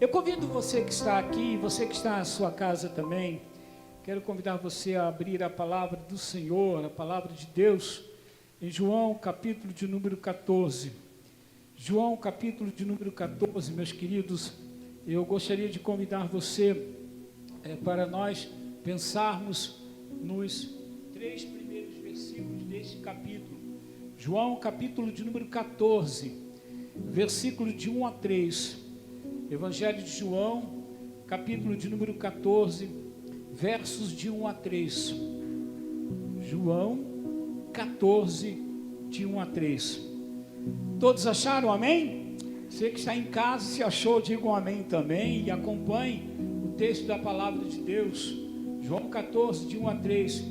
Eu convido você que está aqui, você que está na sua casa também, quero convidar você a abrir a palavra do Senhor, a palavra de Deus, em João, capítulo de número 14. João, capítulo de número 14, meus queridos, eu gostaria de convidar você para nós pensarmos nos 3 primeiros versículos deste capítulo. João, capítulo de número 14, versículo de 1 a 3. Evangelho de João, capítulo de número 14, versos de 1 a 3. João 14, de 1 a 3. Todos acharam amém? Você que está em casa, se achou, diga um amém também e acompanhe o texto da palavra de Deus. João 14, de 1 a 3.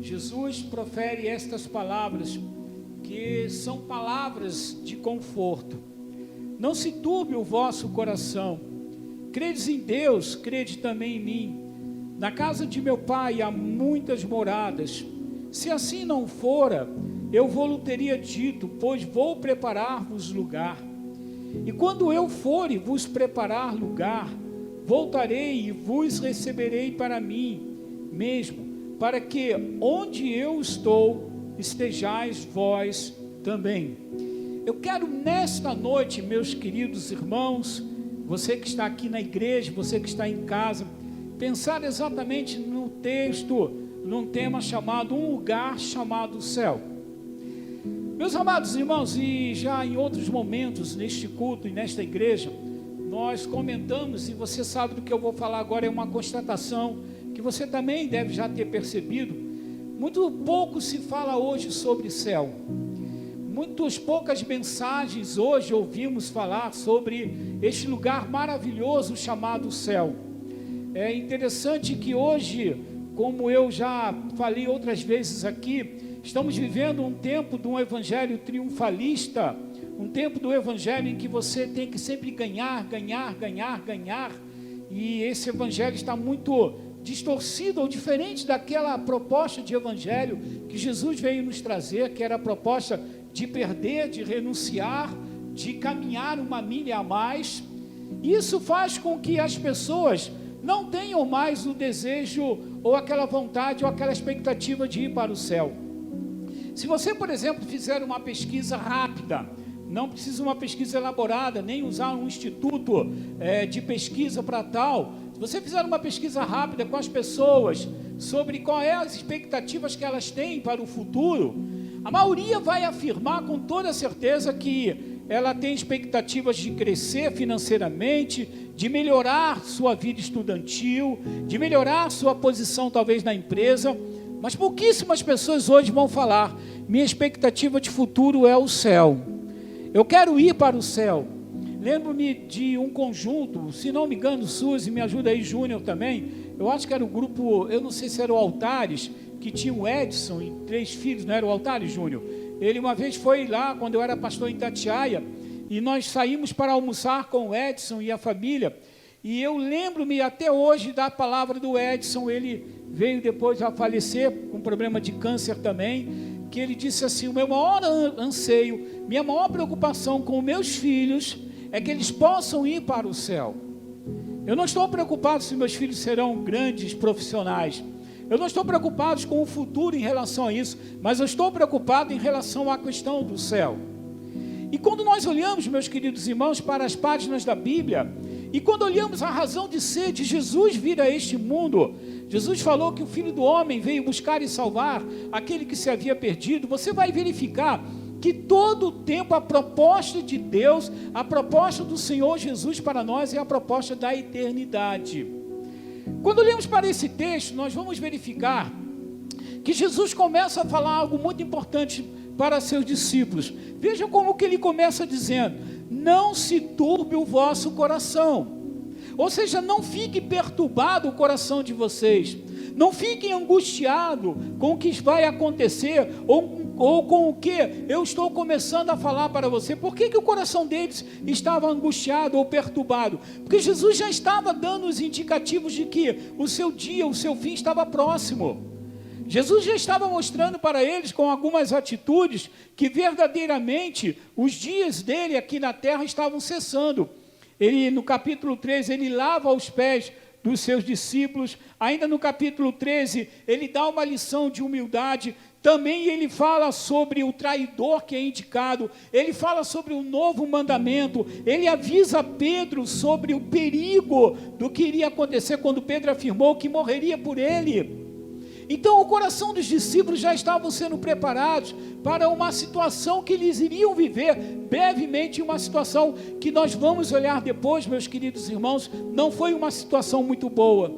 Jesus profere estas palavras, que são palavras de conforto. Não se turbe o vosso coração. Credes em Deus, crede também em mim. Na casa de meu pai há muitas moradas. Se assim não fora, eu vou-lhe teria dito, pois vou preparar-vos lugar. E quando eu for e vos preparar lugar, voltarei e vos receberei para mim mesmo, para que onde eu estou, estejais vós também. Eu quero nesta noite, meus queridos irmãos, você que está aqui na igreja, você que está em casa, pensar exatamente no texto, num tema chamado Um Lugar Chamado Céu. Meus amados irmãos, e já em outros momentos neste culto e nesta igreja, nós comentamos, e você sabe do que eu vou falar agora, é uma constatação que você também deve já ter percebido. Muito pouco se fala hoje sobre céu. Muitas poucas mensagens hoje ouvimos falar sobre este lugar maravilhoso chamado céu. É interessante que hoje, como eu já falei outras vezes aqui, estamos vivendo um tempo de um evangelho triunfalista, um tempo do evangelho em que você tem que sempre ganhar, e esse evangelho está muito distorcido ou diferente daquela proposta de evangelho que Jesus veio nos trazer, que era a proposta de perder, de renunciar, de caminhar uma milha a mais. Isso faz com que as pessoas não tenham mais o desejo, ou aquela vontade, ou aquela expectativa de ir para o céu. Se você, por exemplo, fizer uma pesquisa rápida, não precisa uma pesquisa elaborada, nem usar um instituto de pesquisa para tal. Se você fizer uma pesquisa rápida com as pessoas, sobre quais é as expectativas que elas têm para o futuro, a maioria vai afirmar com toda certeza que ela tem expectativas de crescer financeiramente, de melhorar sua vida estudantil, de melhorar sua posição talvez na empresa, mas pouquíssimas pessoas hoje vão falar: minha expectativa de futuro é o céu, eu quero ir para o céu. Lembro-me de um conjunto, se não me engano, Suzy, me ajuda aí, Júnior também, eu acho que era o grupo, eu não sei se era o Altares, que tinha o Edson e 3 filhos, não era o Altares, Júnior? Ele uma vez foi lá, quando eu era pastor em Itatiaia, e nós saímos para almoçar com o Edson e a família, e eu lembro-me até hoje da palavra do Edson. Ele veio depois a falecer, com problema de câncer também, que ele disse assim: o meu maior anseio, minha maior preocupação com meus filhos, é que eles possam ir para o céu. Eu não estou preocupado se meus filhos serão grandes profissionais, eu não estou preocupado com o futuro em relação a isso, mas eu estou preocupado em relação à questão do céu. E quando nós olhamos, meus queridos irmãos, para as páginas da Bíblia, e quando olhamos a razão de ser de Jesus vir a este mundo, Jesus falou que o Filho do Homem veio buscar e salvar aquele que se havia perdido. Você vai verificar que todo o tempo a proposta de Deus, a proposta do Senhor Jesus para nós é a proposta da eternidade. Quando olhamos para esse texto, nós vamos verificar que Jesus começa a falar algo muito importante para seus discípulos. Veja como que ele começa dizendo: não se turbe o vosso coração. Ou seja, não fique perturbado o coração de vocês, não fiquem angustiados com o que vai acontecer, ou com o que eu estou começando a falar para você. Por que o coração deles estava angustiado ou perturbado? Porque Jesus já estava dando os indicativos de que o seu dia, o seu fim estava próximo. Jesus já estava mostrando para eles, com algumas atitudes, que verdadeiramente os dias dele aqui na terra estavam cessando. Ele, no capítulo 13, ele lava os pés dos seus discípulos. Ainda no capítulo 13, ele dá uma lição de humildade. Também ele fala sobre o traidor que é indicado, ele fala sobre o novo mandamento, ele avisa Pedro sobre o perigo do que iria acontecer quando Pedro afirmou que morreria por ele. Então o coração dos discípulos já estavam sendo preparados para uma situação que eles iriam viver brevemente, uma situação que nós vamos olhar depois, meus queridos irmãos, não foi uma situação muito boa.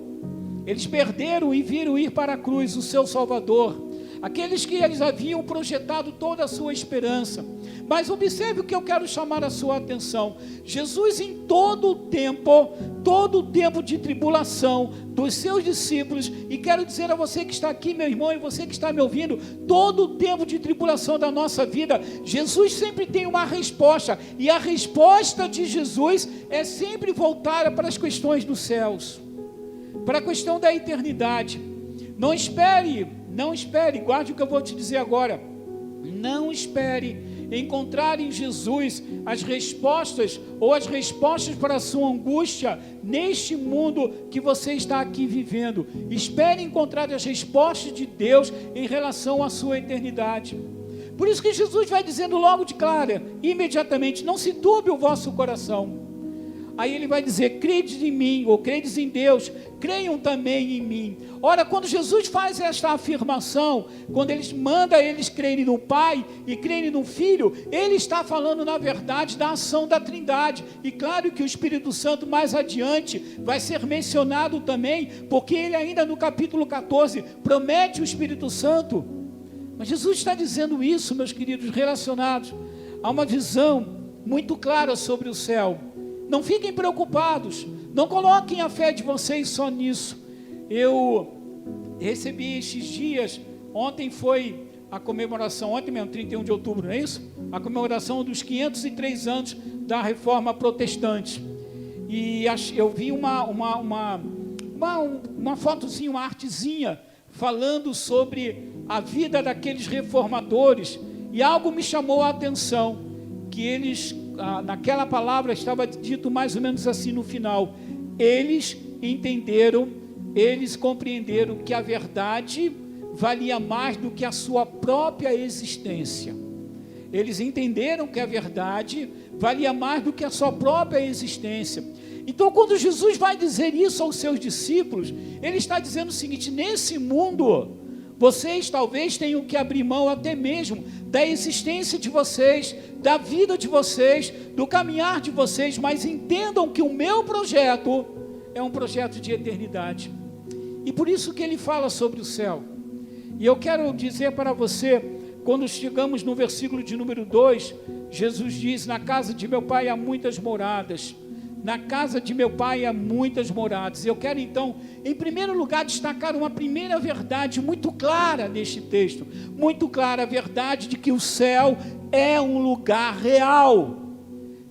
Eles perderam e viram ir para a cruz o seu Salvador, aqueles que eles haviam projetado toda a sua esperança. Mas observe o que eu quero chamar a sua atenção. Jesus, em todo o tempo de tribulação dos seus discípulos, e quero dizer a você que está aqui, meu irmão, e você que está me ouvindo, todo o tempo de tribulação da nossa vida, Jesus sempre tem uma resposta, e a resposta de Jesus é sempre voltada para as questões dos céus, para a questão da eternidade. Não espere, guarde o que eu vou te dizer agora, não espere encontrar em Jesus as respostas, ou as respostas para a sua angústia, neste mundo que você está aqui vivendo. Espere encontrar as respostas de Deus em relação à sua eternidade. Por isso que Jesus vai dizendo logo de cara, imediatamente, não se turbe o vosso coração. Aí ele vai dizer, credes em mim, ou credes em Deus, creiam também em mim. Ora, quando Jesus faz esta afirmação, quando ele manda eles crerem no Pai e crerem no Filho, ele está falando na verdade da ação da Trindade. E claro que o Espírito Santo mais adiante vai ser mencionado também, porque ele ainda no capítulo 14 promete o Espírito Santo. Mas Jesus está dizendo isso, meus queridos, relacionados a uma visão muito clara sobre o céu. Não fiquem preocupados, não coloquem a fé de vocês só nisso. Eu recebi estes dias, ontem foi a comemoração, ontem mesmo, 31 de outubro, não é isso? A comemoração dos 503 anos da Reforma Protestante. E eu vi uma fotozinha, uma artezinha, falando sobre a vida daqueles reformadores, e algo me chamou a atenção, que eles, naquela palavra estava dito mais ou menos assim no final, eles entenderam, eles compreenderam que a verdade valia mais do que a sua própria existência. Eles entenderam que a verdade valia mais do que a sua própria existência. Então, quando Jesus vai dizer isso aos seus discípulos, ele está dizendo o seguinte: nesse mundo, vocês talvez tenham que abrir mão até mesmo da existência de vocês, da vida de vocês, do caminhar de vocês, mas entendam que o meu projeto é um projeto de eternidade. E por isso que ele fala sobre o céu. E eu quero dizer para você, quando chegamos no versículo de número 2, Jesus diz: na casa de meu pai há muitas moradas. Na casa de meu pai há muitas moradas. Eu quero então, em primeiro lugar, destacar uma primeira verdade muito clara neste texto. Muito clara, a verdade de que o céu é um lugar real.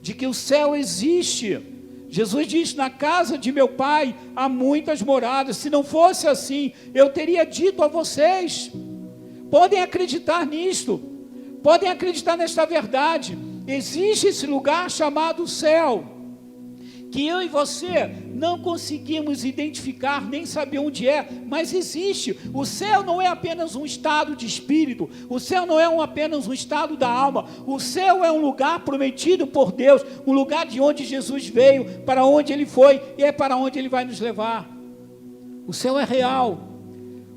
De que o céu existe. Jesus diz: na casa de meu pai há muitas moradas. Se não fosse assim, eu teria dito a vocês. Podem acreditar nisto. Podem acreditar nesta verdade. Existe esse lugar chamado céu, que eu e você não conseguimos identificar, nem saber onde é, mas existe. O céu não é apenas um estado de espírito, o céu não é apenas um estado da alma, o céu é um lugar prometido por Deus, um lugar de onde Jesus veio, para onde Ele foi, e é para onde Ele vai nos levar. O céu é real,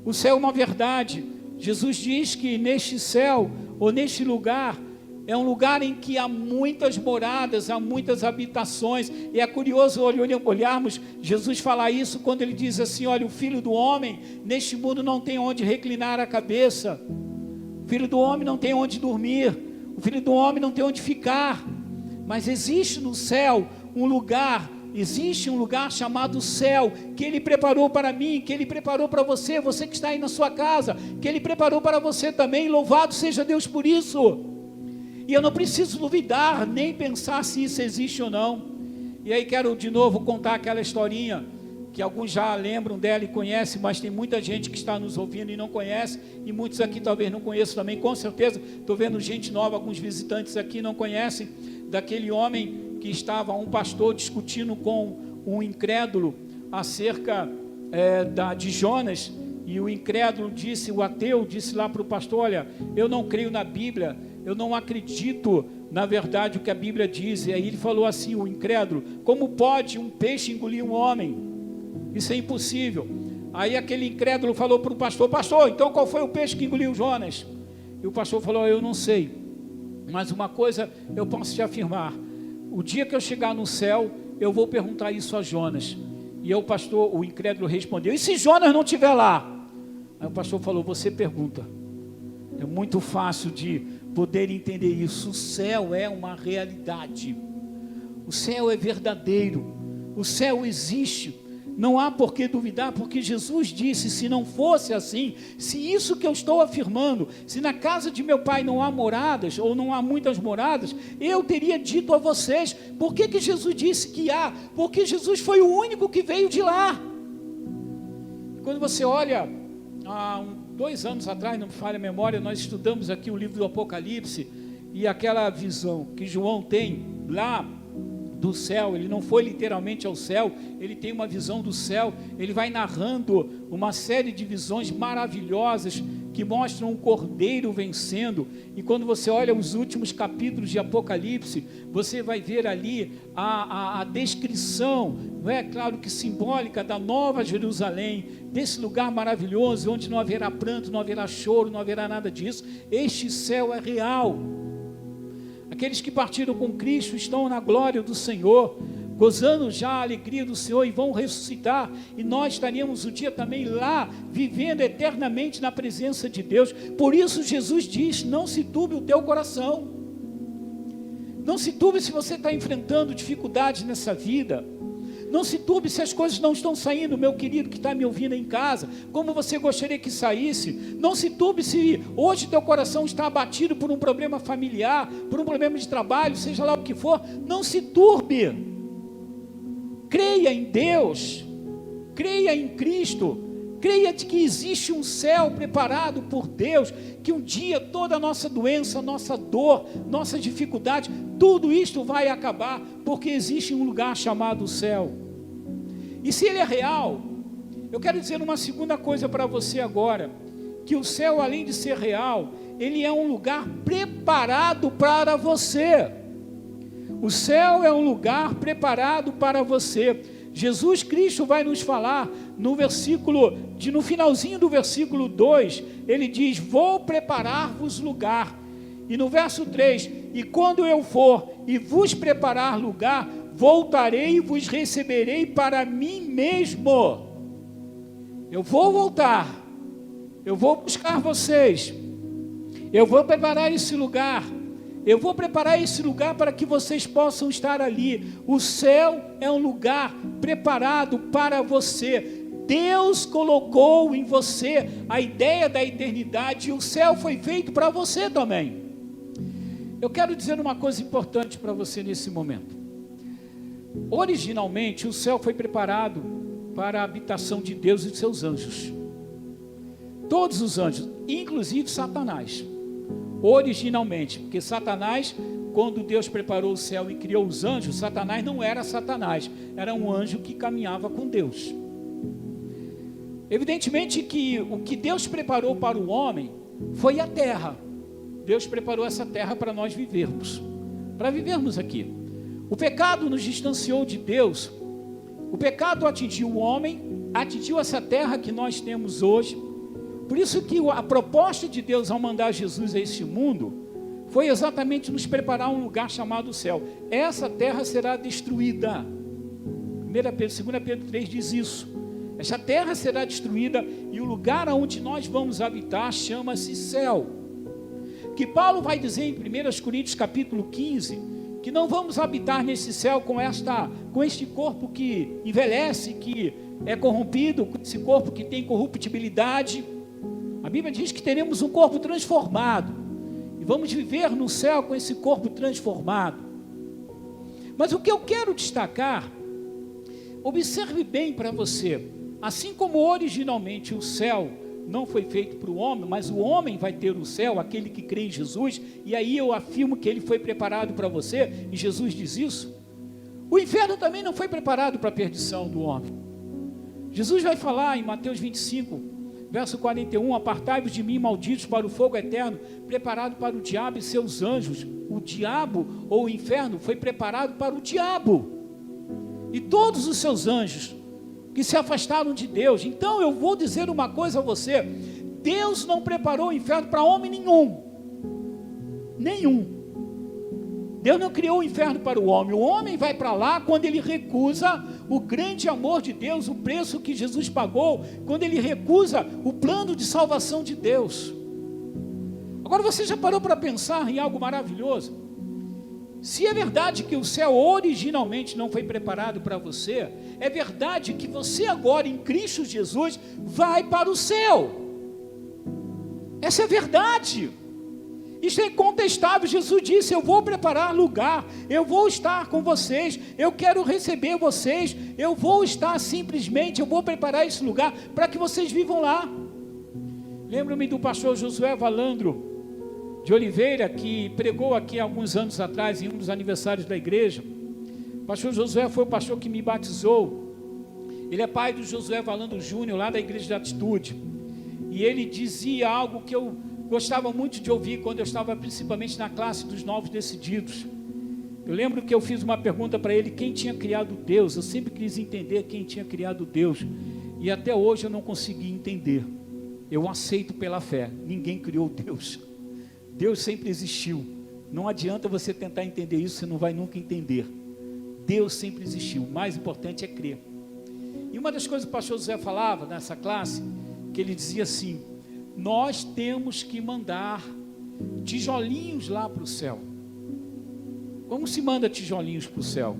o céu é uma verdade. Jesus diz que neste céu, ou neste lugar, é um lugar em que há muitas moradas, há muitas habitações. E é curioso olharmos Jesus falar isso quando ele diz assim: olha, o Filho do Homem neste mundo não tem onde reclinar a cabeça, o Filho do Homem não tem onde dormir, o Filho do Homem não tem onde ficar. Mas existe no céu um lugar, existe um lugar chamado céu, que Ele preparou para mim, que Ele preparou para você, você que está aí na sua casa, que Ele preparou para você também. Louvado seja Deus por isso. E eu não preciso duvidar, nem pensar se isso existe ou não. E aí quero de novo contar aquela historinha, que alguns já lembram dela e conhecem, mas tem muita gente que está nos ouvindo e não conhece, e muitos aqui talvez não conheçam também, com certeza. Estou vendo gente nova, alguns visitantes aqui não conhecem, daquele homem que estava um pastor discutindo com um incrédulo acerca de Jonas, e o incrédulo disse, o ateu disse lá para o pastor: olha, eu não creio na Bíblia, eu não acredito na verdade o que a Bíblia diz. E aí ele falou assim, o incrédulo: como pode um peixe engolir um homem? Isso é impossível. Aí aquele incrédulo falou para o pastor: pastor, então qual foi o peixe que engoliu Jonas? E o pastor falou: eu não sei, mas uma coisa eu posso te afirmar: o dia que eu chegar no céu, eu vou perguntar isso a Jonas. E aí o incrédulo respondeu: e se Jonas não estiver lá? Aí o pastor falou: você pergunta. É muito fácil de poder entender isso. O céu é uma realidade, o céu é verdadeiro, o céu existe. Não há por que duvidar, porque Jesus disse: se não fosse assim, se isso que eu estou afirmando, se na casa de meu pai não há moradas, ou não há muitas moradas, eu teria dito a vocês. Por que que Jesus disse que há? Porque Jesus foi o único que veio de lá. Quando você olha, há 2 anos atrás, não me falha a memória, nós estudamos aqui o livro do Apocalipse, e aquela visão que João tem lá do céu, ele não foi literalmente ao céu, ele tem uma visão do céu, ele vai narrando uma série de visões maravilhosas, que mostram um cordeiro vencendo. E quando você olha os últimos capítulos de Apocalipse, você vai ver ali a descrição, não é claro que simbólica, da Nova Jerusalém, desse lugar maravilhoso, onde não haverá pranto, não haverá choro, não haverá nada disso. Este céu é real. Aqueles que partiram com Cristo estão na glória do Senhor, gozando já a alegria do Senhor, e vão ressuscitar, e nós estaremos um dia também lá, vivendo eternamente na presença de Deus. Por isso Jesus diz: não se turbe o teu coração, não se turbe se você está enfrentando dificuldades nessa vida, não se turbe se as coisas não estão saindo, meu querido que está me ouvindo em casa, como você gostaria que saísse. Não se turbe se hoje teu coração está abatido por um problema familiar, por um problema de trabalho, seja lá o que for. Não se turbe, creia em Deus, creia em Cristo, creia de que existe um céu preparado por Deus, que um dia toda a nossa doença, nossa dor, nossa dificuldade, tudo isto vai acabar, porque existe um lugar chamado céu. E se ele é real, eu quero dizer uma segunda coisa para você agora, que o céu, além de ser real, ele é um lugar preparado para você. O céu é um lugar preparado para você. Jesus Cristo vai nos falar no finalzinho do versículo 2, ele diz: vou preparar-vos lugar. E no verso 3, e quando eu for e vos preparar lugar, voltarei e vos receberei para mim mesmo. Eu vou voltar, eu vou buscar vocês, eu vou preparar esse lugar, eu vou preparar esse lugar para que vocês possam estar ali. O céu é um lugar preparado para você. Deus colocou em você a ideia da eternidade, e o céu foi feito para você também. Eu quero dizer uma coisa importante para você nesse momento. Originalmente o céu foi preparado para a habitação de Deus e de seus anjos. Todos os anjos, inclusive Satanás. Originalmente, porque Satanás, quando Deus preparou o céu e criou os anjos, Satanás não era Satanás, era um anjo que caminhava com Deus. Evidentemente que o que Deus preparou para o homem foi a terra. Deus preparou essa terra para nós vivermos, para vivermos aqui. O pecado nos distanciou de Deus, o pecado atingiu o homem, atingiu essa terra que nós temos hoje. Por isso que a proposta de Deus ao mandar Jesus a esse mundo foi exatamente nos preparar um lugar chamado céu. Essa terra será destruída. 2 Pedro 3 diz isso. Essa terra será destruída e o lugar onde nós vamos habitar chama-se céu. Que Paulo vai dizer em 1 Coríntios capítulo 15, que não vamos habitar nesse céu com este corpo que envelhece, que é corrompido, com esse corpo que tem corruptibilidade. A Bíblia diz que teremos um corpo transformado, e vamos viver no céu com esse corpo transformado. Mas o que eu quero destacar, observe bem para você, assim como originalmente o céu não foi feito para o homem, mas o homem vai ter o céu, aquele que crê em Jesus, e aí eu afirmo que ele foi preparado para você, e Jesus diz isso. O inferno também não foi preparado para a perdição do homem. Jesus vai falar em Mateus 25, verso 41, apartai-vos de mim, malditos, para o fogo eterno, preparado para o diabo e seus anjos. O diabo, ou o inferno, foi preparado para o diabo e todos os seus anjos, que se afastaram de Deus. Então eu vou dizer uma coisa a você: Deus não preparou o inferno para homem nenhum. Deus não criou o inferno para o homem vai para lá quando ele recusa o grande amor de Deus, o preço que Jesus pagou, quando ele recusa o plano de salvação de Deus. Agora, você já parou para pensar em algo maravilhoso? Se é verdade que o céu originalmente não foi preparado para você, é verdade que você agora em Cristo Jesus vai para o céu. Essa é a verdade. Isso é incontestável. Jesus disse: eu vou preparar lugar, eu vou estar com vocês, eu quero receber vocês, eu vou estar simplesmente, eu vou preparar esse lugar para que vocês vivam lá. Lembro-me do pastor Josué Valandro de Oliveira, que pregou aqui há alguns anos atrás, em um dos aniversários da igreja. O pastor Josué foi o pastor que me batizou. Ele é pai do Josué Valandro Júnior, lá da Igreja da Atitude, e ele dizia algo que eu gostava muito de ouvir quando eu estava principalmente na classe dos novos decididos. Eu lembro que eu fiz uma pergunta para ele: quem tinha criado Deus? Eu sempre quis entender quem tinha criado Deus, e até hoje eu não consegui entender. Eu aceito pela fé, ninguém criou Deus. Deus sempre existiu. Não adianta você tentar entender isso, você não vai nunca entender. Deus sempre existiu, o mais importante é crer. E uma das coisas que o pastor José falava nessa classe, que ele dizia assim: nós temos que mandar tijolinhos lá para o céu. Como se manda tijolinhos para o céu?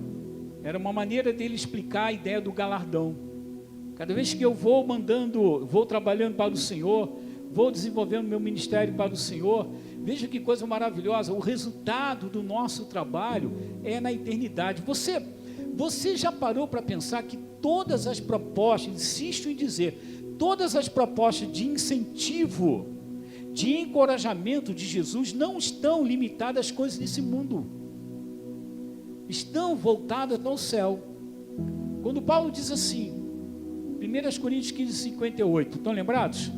Era uma maneira dele explicar a ideia do galardão. Cada vez que eu vou trabalhando para o Senhor, vou desenvolvendo meu ministério para o Senhor, veja que coisa maravilhosa, o resultado do nosso trabalho é na eternidade. Você já parou para pensar que todas as propostas, insisto em dizer, todas as propostas de incentivo, de encorajamento de Jesus não estão limitadas às coisas desse mundo, estão voltadas ao céu. Quando Paulo diz assim, 1 Coríntios 15, 58, estão lembrados?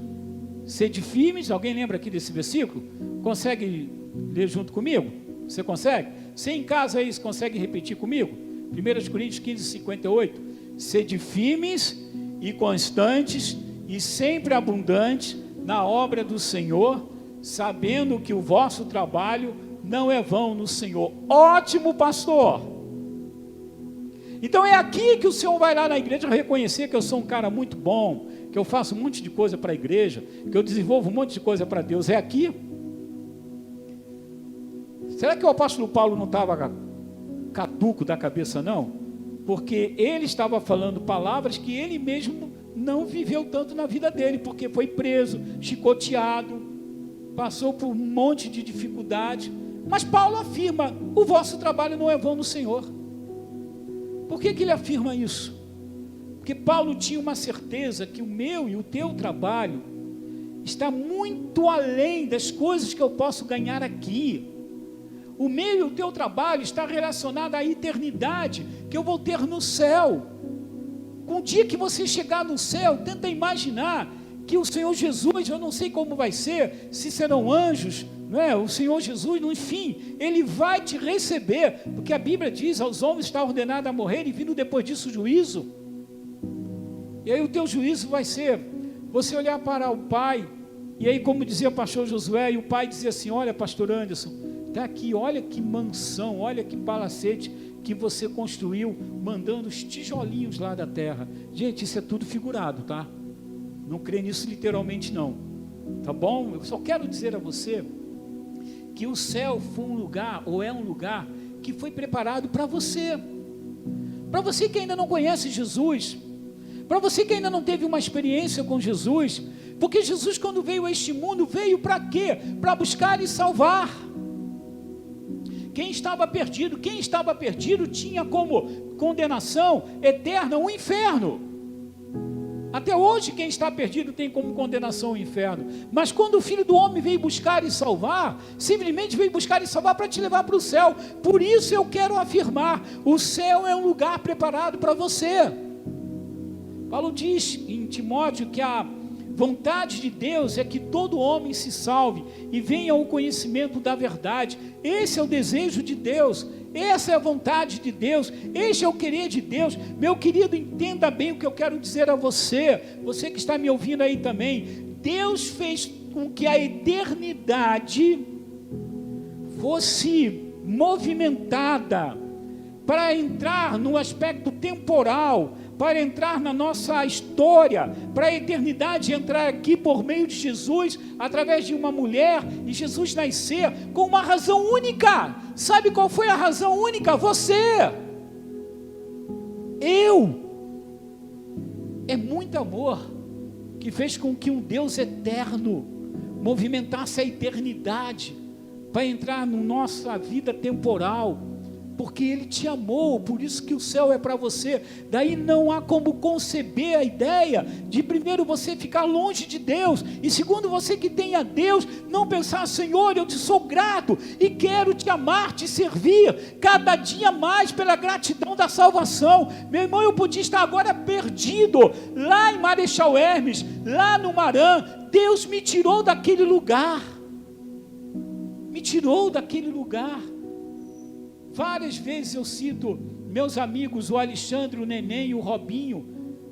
Sede firmes, alguém lembra aqui desse versículo? Consegue ler junto comigo? Você consegue? Você em casa aí, consegue repetir comigo? 1 Coríntios 15, 58, sede firmes e constantes e sempre abundantes na obra do Senhor, sabendo que o vosso trabalho não é vão no Senhor. Ótimo, pastor! Então é aqui que o Senhor vai lá na igreja reconhecer que eu sou um cara muito bom, que eu faço um monte de coisa para a igreja, que eu desenvolvo um monte de coisa para Deus. É aqui? Será que o apóstolo Paulo não estava caduco da cabeça, não? Porque ele estava falando palavras que ele mesmo não viveu tanto na vida dele, porque foi preso, chicoteado, passou por um monte de dificuldade. Mas Paulo afirma: o vosso trabalho não é vão no Senhor. Por que ele afirma isso? Porque Paulo tinha uma certeza que o meu e o teu trabalho está muito além das coisas que eu posso ganhar aqui. O meu e o teu trabalho está relacionado à eternidade que eu vou ter no céu. Com o dia que você chegar no céu, tenta imaginar que o Senhor Jesus, eu não sei como vai ser, se serão anjos, não é? O Senhor Jesus, enfim, Ele vai te receber, porque a Bíblia diz: aos homens está ordenado a morrer e vindo depois disso o juízo. E aí o teu juízo vai ser, você olhar para o Pai, e aí como dizia o pastor Josué, e o Pai dizia assim: olha, pastor Anderson, está aqui, olha que mansão, olha que palacete que você construiu, mandando os tijolinhos lá da terra. Gente, isso é tudo figurado, tá? Não crê nisso literalmente não, tá bom? Eu só quero dizer a você que o céu foi um lugar, ou é um lugar, que foi preparado para você que ainda não conhece Jesus, para você que ainda não teve uma experiência com Jesus, porque Jesus, quando veio a este mundo, veio para quê? Para buscar e salvar quem estava perdido tinha como condenação eterna o inferno. Até hoje quem está perdido tem como condenação o inferno. Mas quando o Filho do Homem veio buscar e salvar, simplesmente veio buscar e salvar para te levar para o céu. Por isso eu quero afirmar, o céu é um lugar preparado para você. Paulo diz em Timóteo que a vontade de Deus é que todo homem se salve e venha ao conhecimento da verdade. Esse é o desejo de Deus. Essa é a vontade de Deus, este é o querer de Deus. Meu querido, entenda bem o que eu quero dizer a você, você que está me ouvindo aí também. Deus fez com que a eternidade fosse movimentada para entrar no aspecto temporal, para entrar na nossa história, para a eternidade entrar aqui por meio de Jesus, através de uma mulher, e Jesus nascer com uma razão única. Sabe qual foi a razão única? Você, eu. É muito amor que fez com que um Deus eterno movimentasse a eternidade para entrar na nossa vida temporal, porque Ele te amou. Por isso que o céu é para você. Daí não há como conceber a ideia de, primeiro, você ficar longe de Deus, e segundo, você que tem a Deus, não pensar: Senhor, eu te sou grato e quero te amar, te servir, cada dia mais, pela gratidão da salvação. Meu irmão, eu podia estar agora perdido, lá em Marechal Hermes, lá no Marã. Deus me tirou daquele lugar, me tirou daquele lugar. Várias vezes eu cito meus amigos, o Alexandre, o Neném e o Robinho.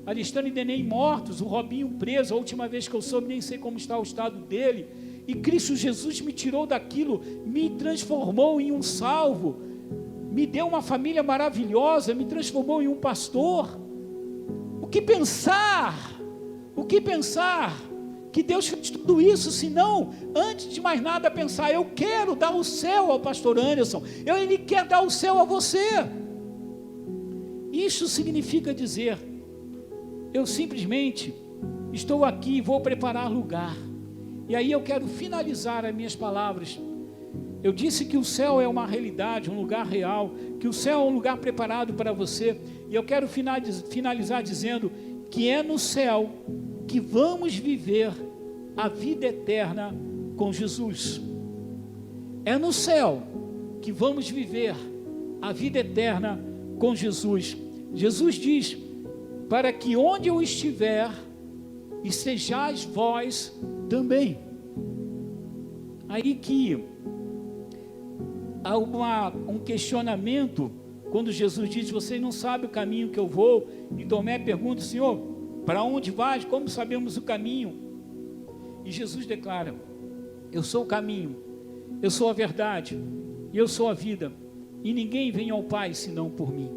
Alexandre e Neném mortos, o Robinho preso. A última vez que eu soube, nem sei como está o estado dele. E Cristo Jesus me tirou daquilo, me transformou em um salvo, me deu uma família maravilhosa, me transformou em um pastor. O que pensar? O que pensar? Que Deus fez tudo isso, senão, antes de mais nada, pensar: eu quero dar o céu ao pastor Anderson, ele quer dar o céu a você. Isso significa dizer: eu simplesmente estou aqui, vou preparar lugar. E aí eu quero finalizar as minhas palavras. Eu disse que o céu é uma realidade, um lugar real, que o céu é um lugar preparado para você, e eu quero finalizar dizendo que é no céu que vamos viver a vida eterna com Jesus. É no céu que vamos viver a vida eterna com Jesus. Jesus diz: para que onde eu estiver, estejais vós também. Aí que há um questionamento, quando Jesus diz: vocês não sabem o caminho que eu vou. E Tomé pergunta: Senhor, para onde vais? Como sabemos o caminho? E Jesus declara: eu sou o caminho, eu sou a verdade, e eu sou a vida, e ninguém vem ao Pai senão por mim.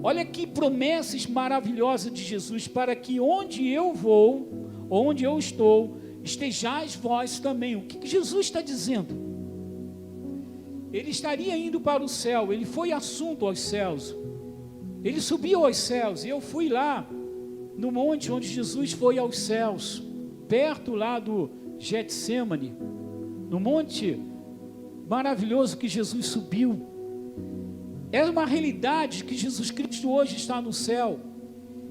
Olha que promessas maravilhosas de Jesus: para que onde eu vou, onde eu estou, estejais vós também. O que Jesus está dizendo? Ele estaria indo para o céu, ele foi assunto aos céus, ele subiu aos céus, e eu fui lá no monte onde Jesus foi aos céus, perto lá do Getsemane, no monte maravilhoso que Jesus subiu. É uma realidade que Jesus Cristo hoje está no céu.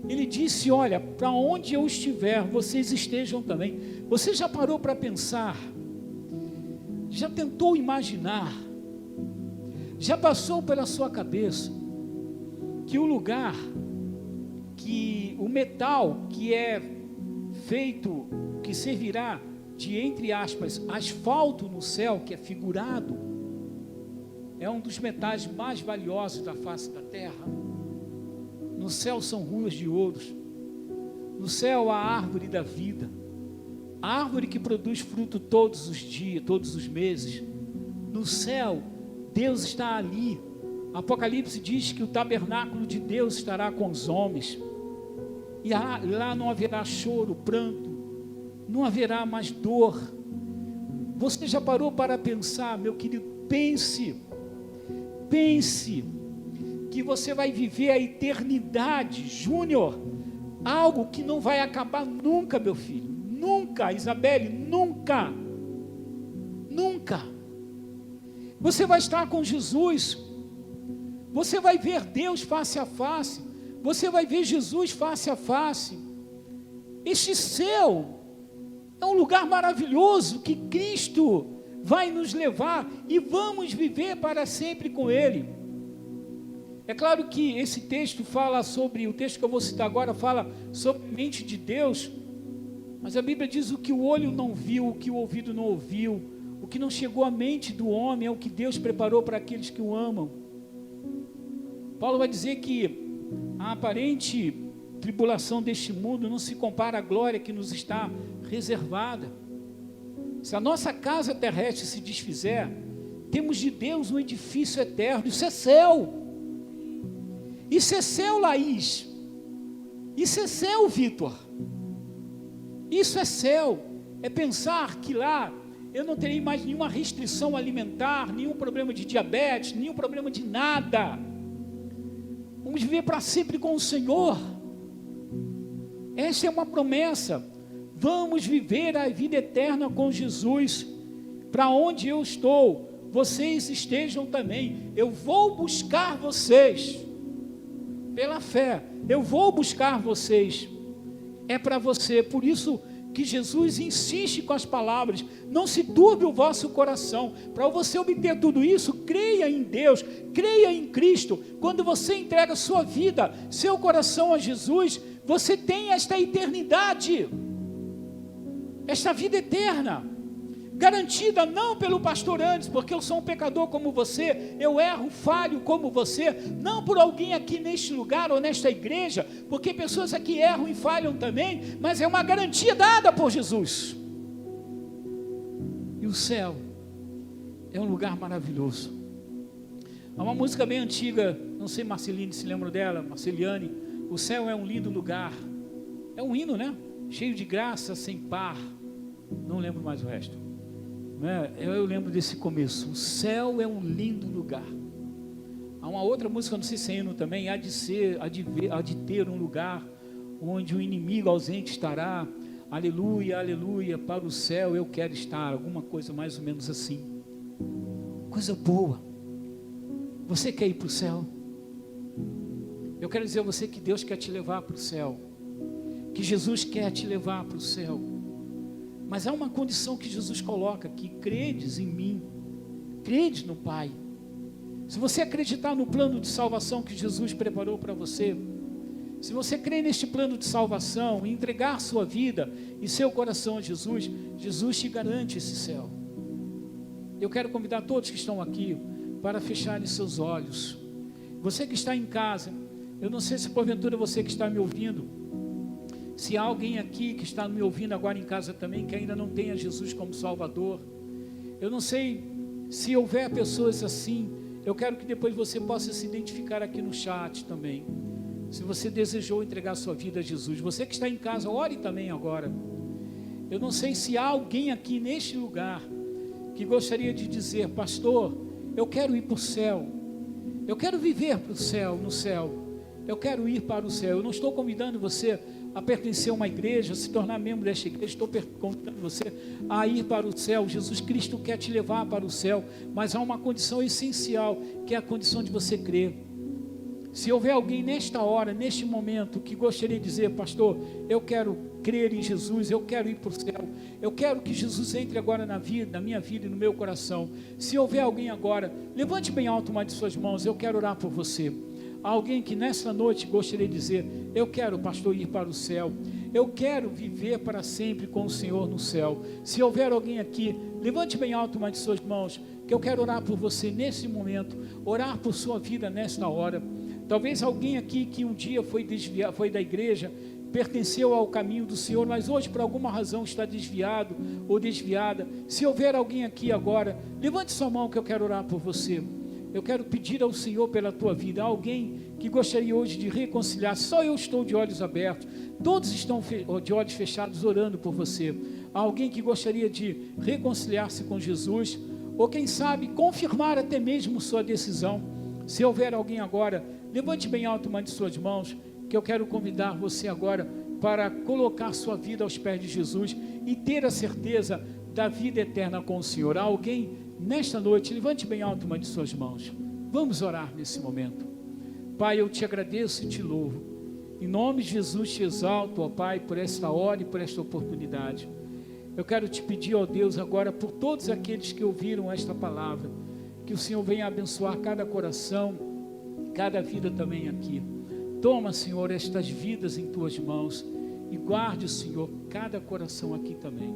Ele disse: olha, para onde eu estiver, vocês estejam também. Você já parou para pensar? Já tentou imaginar? Já passou pela sua cabeça que o lugar, que o metal que é feito, que servirá de, entre aspas, asfalto no céu, que é figurado, é um dos metais mais valiosos da face da terra? No céu são ruas de ouro. No céu a árvore da vida, a árvore que produz fruto todos os dias, todos os meses. No céu, Deus está ali. Apocalipse diz que o tabernáculo de Deus estará com os homens, e lá não haverá choro, pranto, não haverá mais dor. Você já parou para pensar, meu querido? Pense que você vai viver a eternidade, Júnior, algo que não vai acabar nunca, meu filho, nunca, Isabelle, nunca. Você vai estar com Jesus, você vai ver Deus face a face, você vai ver Jesus face a face. Este céu é um lugar maravilhoso que Cristo vai nos levar e vamos viver para sempre com Ele. É claro que esse texto fala sobre, o texto que eu vou citar agora fala sobre a mente de Deus, mas a Bíblia diz: o que o olho não viu, o que o ouvido não ouviu, o que não chegou à mente do homem é o que Deus preparou para aqueles que o amam. Paulo vai dizer que a aparente tribulação deste mundo não se compara à glória que nos está reservada. Se a nossa casa terrestre se desfizer, temos de Deus um edifício eterno. Isso é céu. Isso é céu, Laís. Isso é céu, Vitor. Isso é céu. É pensar que lá eu não terei mais nenhuma restrição alimentar, nenhum problema de diabetes, nenhum problema de nada. Vamos viver para sempre com o Senhor. Essa é uma promessa. Vamos viver a vida eterna com Jesus. Para onde eu estou, vocês estejam também. Eu vou buscar vocês. Pela fé, eu vou buscar vocês. É para você. Por isso que Jesus insiste com as palavras: não se turbe o vosso coração. Para você obter tudo isso, creia em Deus, creia em Cristo. Quando você entrega sua vida, seu coração a Jesus, você tem esta eternidade, esta vida eterna, garantida não pelo pastor antes, porque eu sou um pecador como você, eu erro, falho como você, não por alguém aqui neste lugar ou nesta igreja, porque pessoas aqui erram e falham também, mas é uma garantia dada por Jesus. E o céu é um lugar maravilhoso. Há uma música bem antiga, não sei, Marceline se lembra dela, Marceliane: o céu é um lindo lugar. É um hino, né? Cheio de graça, sem par. Não lembro mais o resto. Eu lembro desse começo: o céu é um lindo lugar. Há uma outra música, não sei se é hino também: há de ter um lugar onde o inimigo ausente estará. Aleluia, aleluia, para o céu eu quero estar. Alguma coisa mais ou menos assim. Coisa boa. Você quer ir para o céu? Eu quero dizer a você que Deus quer te levar para o céu, que Jesus quer te levar para o céu. Mas há uma condição que Jesus coloca: que credes em mim, credes no Pai. Se você acreditar no plano de salvação que Jesus preparou para você, se você crer neste plano de salvação e entregar sua vida e seu coração a Jesus, Jesus te garante esse céu. Eu quero convidar todos que estão aqui para fecharem seus olhos. Você que está em casa, eu não sei se porventura você que está me ouvindo, se há alguém aqui que está me ouvindo agora em casa também, que ainda não tenha Jesus como Salvador, eu não sei se houver pessoas assim, eu quero que depois você possa se identificar aqui no chat também, se você desejou entregar sua vida a Jesus. Você que está em casa, ore também agora. Eu não sei se há alguém aqui neste lugar que gostaria de dizer: pastor, eu quero ir para o céu, eu quero viver para o céu, no céu, eu quero ir para o céu. Eu não estou convidando você a pertencer a uma igreja, a se tornar membro desta igreja, estou convidando você a ir para o céu. Jesus Cristo quer te levar para o céu, mas há uma condição essencial, que é a condição de você crer. Se houver alguém nesta hora, neste momento, que gostaria de dizer: pastor, eu quero crer em Jesus, eu quero ir para o céu, eu quero que Jesus entre agora na minha vida e no meu coração. Se houver alguém agora, levante bem alto uma de suas mãos, eu quero orar por você. Há alguém que nessa noite gostaria de dizer: eu quero, pastor, ir para o céu, eu quero viver para sempre com o Senhor no céu. Se houver alguém aqui, levante bem alto uma de suas mãos, que eu quero orar por você nesse momento, orar por sua vida nesta hora. Talvez alguém aqui que um dia foi da igreja, pertenceu ao caminho do Senhor, mas hoje por alguma razão está desviado ou desviada. Se houver alguém aqui agora, levante sua mão que eu quero orar por você. Eu quero pedir ao Senhor pela tua vida. Há alguém que gostaria hoje de reconciliar? Só eu estou de olhos abertos, todos estão de olhos fechados orando por você. Há alguém que gostaria de reconciliar-se com Jesus, ou quem sabe confirmar até mesmo sua decisão. Se houver alguém agora, levante bem alto uma de suas mãos, que eu quero convidar você agora para colocar sua vida aos pés de Jesus e ter a certeza da vida eterna com o Senhor. Há alguém nesta noite? Levante bem alto uma de suas mãos. Vamos orar nesse momento. Pai, eu te agradeço e te louvo. Em nome de Jesus te exalto, ó Pai, por esta hora e por esta oportunidade. Eu quero te pedir, ó Deus, agora por todos aqueles que ouviram esta palavra, que o Senhor venha abençoar cada coração, cada vida também aqui. Toma, Senhor, estas vidas em tuas mãos e guarde, Senhor, cada coração aqui também.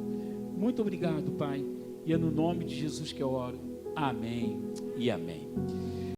Muito obrigado, Pai, e é no nome de Jesus que eu oro. Amém e amém.